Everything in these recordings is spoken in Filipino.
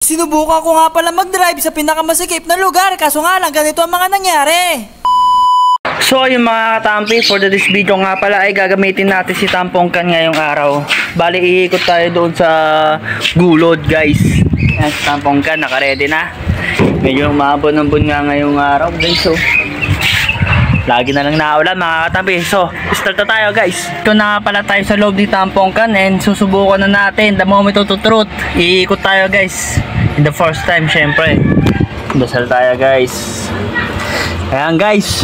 Sinubukan ko nga pala mag-drive sa pinakamasikip na lugar, kaso nga lang ganito ang mga nangyari. So yung mga katampi, for this video nga pala ay gagamitin natin si tampong can ngayong araw. Bali iikot tayo doon sa gulod guys. Yan, si tampong can nakaredy na. Medyo umabon-ambon nga ngayong araw guys. So lagi na lang naulan mga katampi. So start na tayo guys. Ito na pala tayo sa loob ni tampong can and susubukan na natin the moment to truth. Iikot tayo guys. In the first time syempre. Dasal tayo guys. Ayan guys.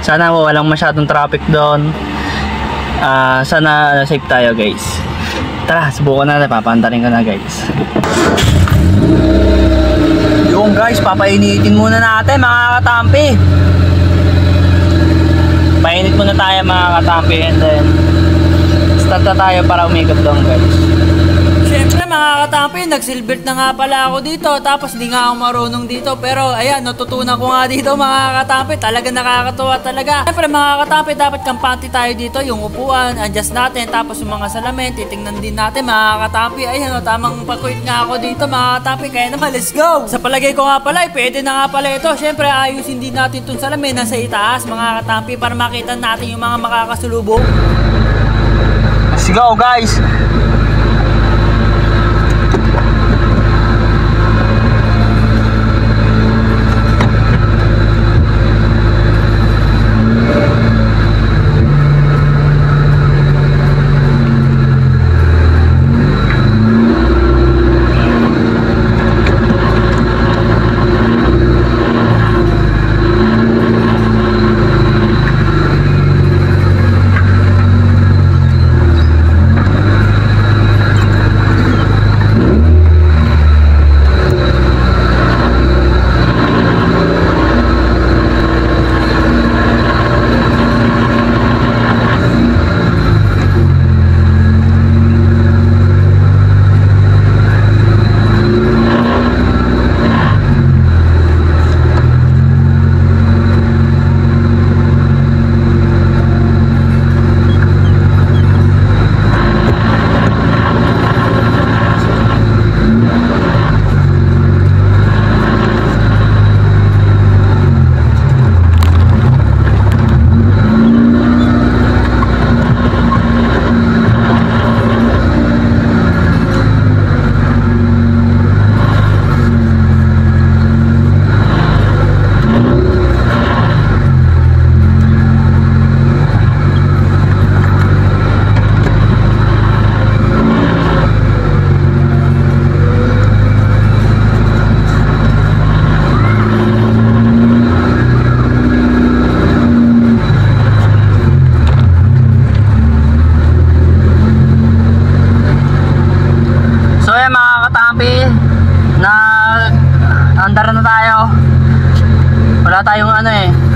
Sana walang masyadong traffic doon. Sana safe tayo guys. Tara, subukan natin. Papantarin ko na guys. Yung guys, papainitin muna natin mga katampi. Painit muna tayo mga katampi. And then start na tayo para umikot doon guys. Siyempre mga katampi, nagsilbert na nga pala ako dito. Tapos di nga ako marunong dito. Pero ayan, natutunan ko nga dito mga katampi. Talaga nakakatuwa talaga. Siyempre mga katampi, dapat kampante tayo dito. Yung upuan, adjust natin. Tapos yung mga salamin, titingnan din natin mga katampi. Ayan o, tamang pag-quit nga ako dito mga katampi. Kaya naman, let's go! Sa palagay ko nga pala, pwede na nga pala ito. Siyempre ayusin din natin itong salamin nasa itaas mga katampi. Para makita natin yung mga makakasulubong. Let's go guys! Andar na tayo. Wala tayong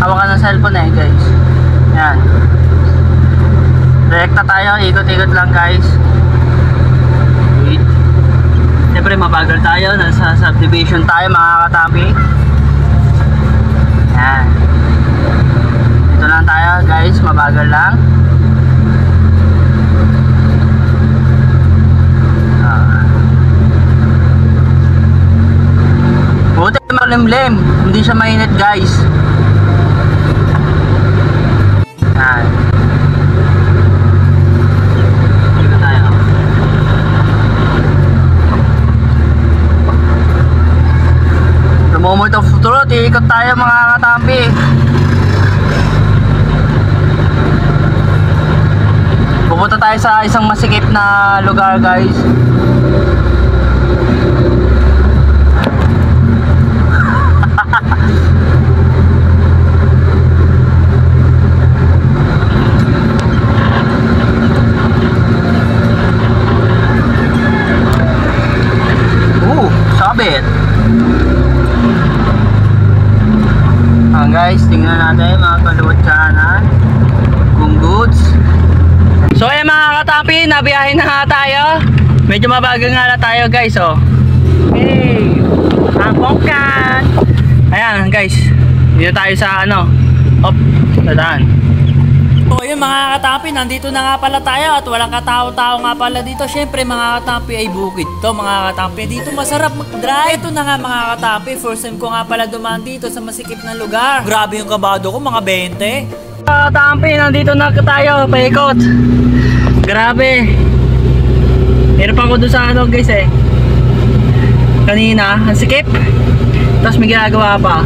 hawakan ng cellphone guys. Yan. Direct na tayo, ikot-ikot lang guys. Wait. Siyempre mabagal tayo, nasa subdivision tayo mga katampi. Yan. Dito lang tayo guys, mabagal lang. Buti malimlim, hindi siya mainit guys. Yan. Dito tayo. The moment of truth, iikot tayo mga katampi. Pupunta tayo sa isang masikip na lugar guys. Sabit. Guys, tingnan natin mga kaluwat kanan kung goods. So eh mga katampi, nabiyahin na nga tayo. Medyo mabagal nga na tayo guys. Hey, tampong can. Ayan guys, dito tayo sa dadaan. So yun mga katampi, nandito na nga pala tayo at walang katao-tao nga pala dito. Syempre mga katampi ay bukid to mga katampi. Dito masarap mag-drive. Ito na nga mga katampi, first time ko nga pala dumaan dito sa masikip na lugar. Grabe yung kabado ko, mga 20. Katampi, nandito na tayo, paikot. Grabe. Hirap ako doon sa ano guys eh. Kanina, ang sikip. Tapos may ginagawa pa.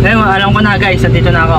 Ngayon, alam ko na guys, nandito na ako.